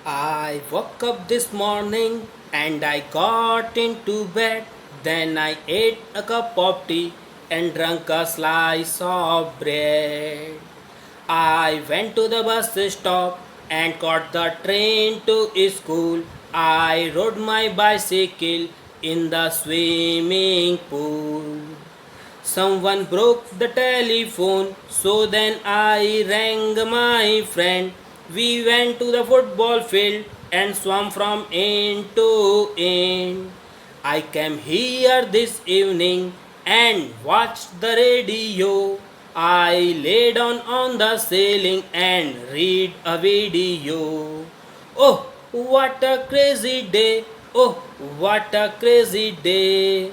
I woke up this morning and I got into bed. Then I ate a cup of tea and drank a slice of bread. I went to the bus stop and caught the train to school. I rode my bicycle in the swimming pool. Someone broke the telephone, so then I rang my friend. We went to the football field and swam from end to end. I came here this evening and watched the radio. I lay down on the ceiling and read a video. Oh, what a crazy day! Oh, what a crazy day!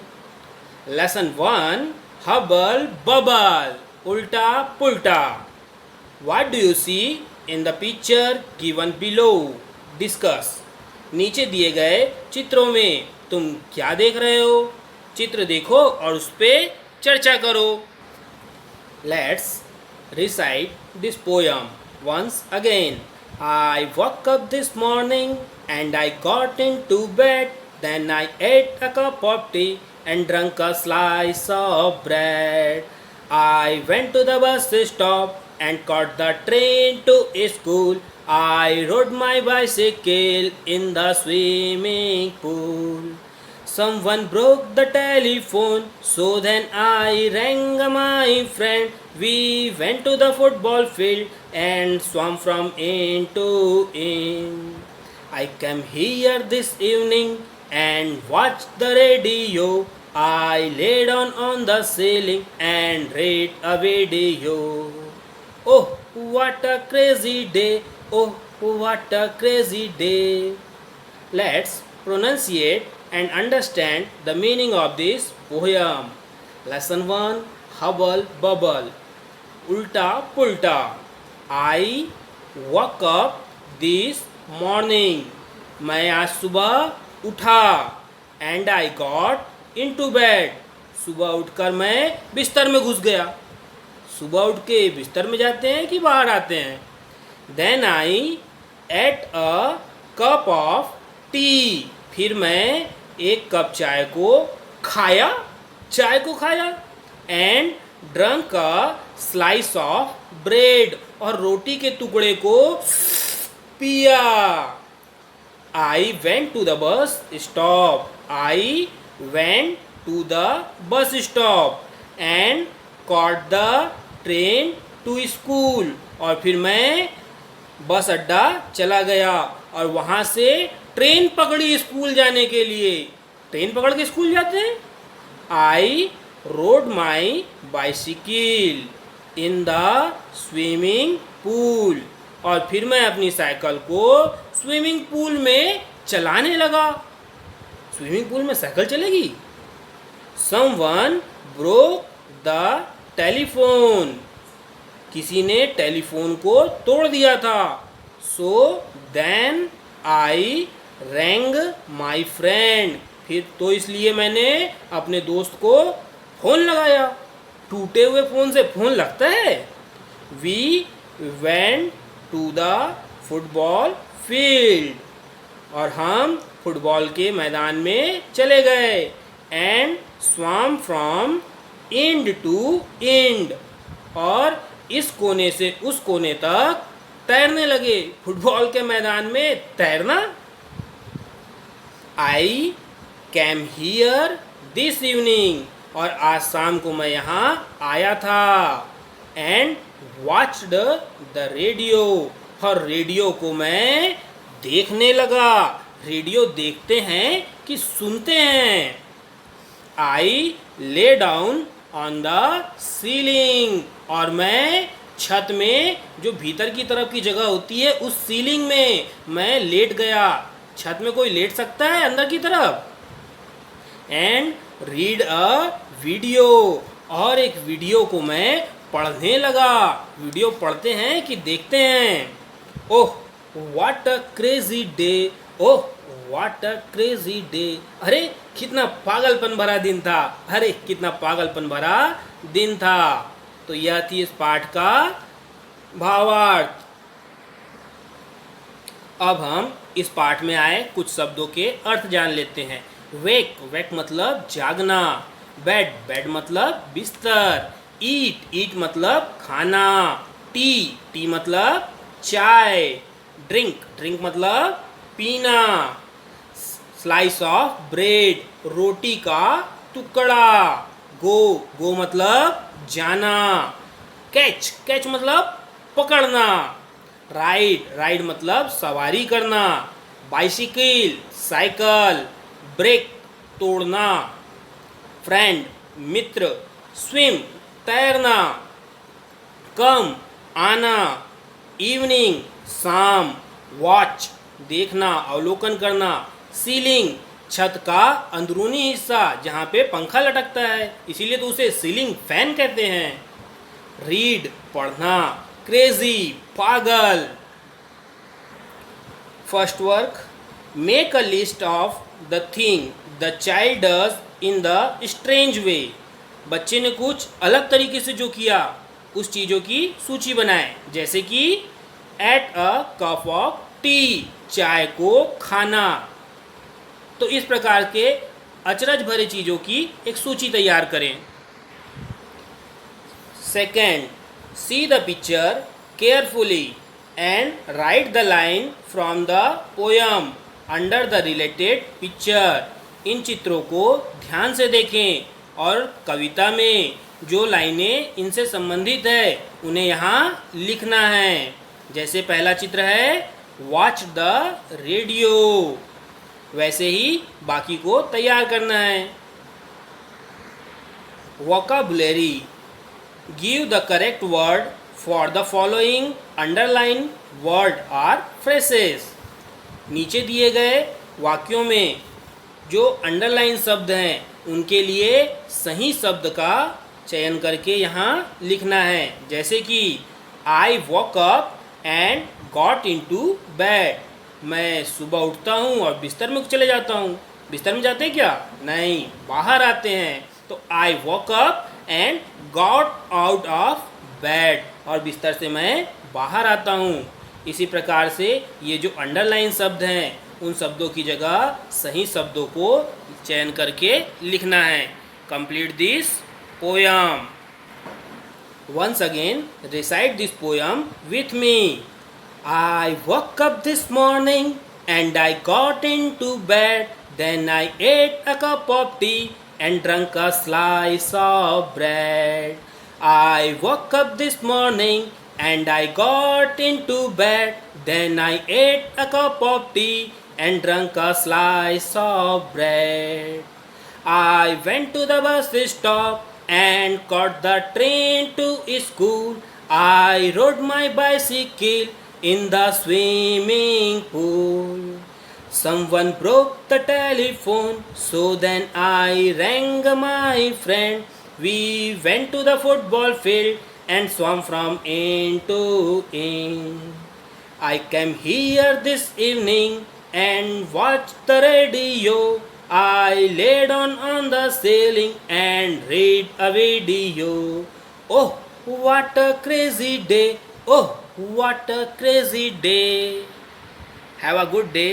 Lesson 1, Hubble Bubble, Ulta Pulta. What do you see in the picture given below? Discuss. नीचे दिए गए चित्रों में तुम क्या देख रहे हो? चित्र देखो और उस पर चर्चा करो. Let's recite this poem once again. I woke up this morning and I got into bed. Then I ate a cup of tea and drank a slice of bread. I went to the bus stop and caught the train to school. I rode my bicycle in the swimming pool. Someone broke the telephone, so then I rang my friend. We went to the football field and swam from end to end. I came here this evening and watched the radio. I lay down on the ceiling and read a video. Oh, what a crazy day! Oh, what a crazy day! Let's pronunciate and understand the meaning of this poem. Lesson 1, Hubble Bubble, Ulta Pulta. I woke up this morning. मैं आज सुबह उठा. And I got into bed. सुबह उठकर मैं बिस्तर में घुस गया. सुबह उठ के बिस्तर में जाते हैं कि बाहर आते हैं? Then I ate a cup of tea. फिर मैं एक कप चाय को खाया. And drunk a slice of bread. और रोटी के टुकड़े को पिया. I went to the bus stop. I went to the bus stop and caught the train to school. और फिर मैं बस अड्डा चला गया और वहाँ से ट्रेन पकड़ी स्कूल जाने के लिए. ट्रेन पकड़ के स्कूल जाते हैं. I rode my bicycle in the swimming pool. और फिर मैं अपनी साइकिल को स्विमिंग पूल में चलाने लगा. स्विमिंग पूल में साइकिल चलेगी? Someone broke the telephone. किसी ने टेलीफोन को तोड़ दिया था. So then I rang my friend. फिर तो इसलिए मैंने अपने दोस्त को फ़ोन लगाया. टूटे हुए फ़ोन से फ़ोन लगता है. We went to the football field. और हम फुटबॉल के मैदान में चले गए. एंड स्वाम फ्रॉम एंड टू एंड. और इस कोने से उस कोने तक तैरने लगे. फुटबॉल के मैदान में तैरना. I came here this evening. और आज शाम को मैं यहाँ आया था. And watched the radio. और रेडियो को मैं देखने लगा. रेडियो देखते हैं कि सुनते हैं? आई lay down on the ceiling. और मैं छत में जो भीतर की तरफ की जगह होती है उस सीलिंग में मैं लेट गया. छत में कोई लेट सकता है अंदर की तरफ? And read a video. और एक वीडियो को मैं पढ़ने लगा. वीडियो पढ़ते हैं कि देखते हैं? Oh what a crazy day. Oh what a crazy day. अरे कितना पागलपन भरा दिन था. अरे कितना पागलपन भरा दिन था. तो यह थी इस पाठ का भावार्थ. अब हम इस पाठ में आए कुछ शब्दों के अर्थ जान लेते हैं। वेक, वेक मतलब जागना। बेड, बेड मतलब बिस्तर। ईट, ईट मतलब खाना। टी, टी मतलब चाय। ड्रिंक, ड्रिंक मतलब पीना। स्लाइस ऑफ ब्रेड, रोटी का टुकड़ा। गो, गो मतलब जाना। कैच, कैच मतलब पकड़ना। राइड, राइड मतलब सवारी करना। Bicycle, cycle. ब्रेक, तोड़ना। फ्रेंड, मित्र। स्विम, तैरना। कम, आना। इवनिंग, शाम। वॉच, देखना, अवलोकन करना। सीलिंग, छत का अंदरूनी हिस्सा जहाँ पे पंखा लटकता है, इसीलिए तो उसे सीलिंग फैन कहते हैं। रीड, पढ़ना। क्रेजी, पागल। First work, make a list of the thing the child does in the strange वे। बच्चे ने कुछ अलग तरीके से जो किया, उस चीज़ों की सूची बनाए। जैसे कि eight a cup of T, चाय को खाना। तो इस प्रकार के अचरज भरे चीज़ों की एक सूची तैयार करें। Second, see the picture carefully and write the line from the poem under the related picture। इन चित्रों को ध्यान से देखें और कविता में जो लाइनें इनसे संबंधित है उन्हें यहाँ लिखना है। जैसे पहला चित्र है वॉच द रेडियो, वैसे ही बाकी को तैयार करना है। Vocabulary, give the correct word for the following underline word or phrases। नीचे दिए गए वाक्यों में जो अंडरलाइन शब्द हैं उनके लिए सही शब्द का चयन करके यहाँ लिखना है। जैसे कि आई walk up and got into bed, मैं सुबह उठता हूँ और बिस्तर में चले जाता हूँ। बिस्तर में जाते हैं क्या? नहीं, बाहर आते हैं। तो आई walk up and got out of bed, और बिस्तर से मैं बाहर आता हूँ। इसी प्रकार से ये जो अंडरलाइन शब्द हैं उन शब्दों की जगह सही शब्दों को चयन करके लिखना है। Complete this poem. Once again recite this poem with me. I walk up this morning and I got into bed, then I ate a cup of tea and drank a slice of bread. I woke up this morning and I got into bed. Then I ate a cup of tea and drank a slice of bread. I went to the bus stop and caught the train to school. I rode my bicycle in the swimming pool. Someone broke the telephone, so then I rang my friend. We went to the football field and swam from end to end. I came here this evening and watched the radio. I laid on the ceiling and read a video. Oh, what a crazy day! Oh, what a crazy day! Have a good day.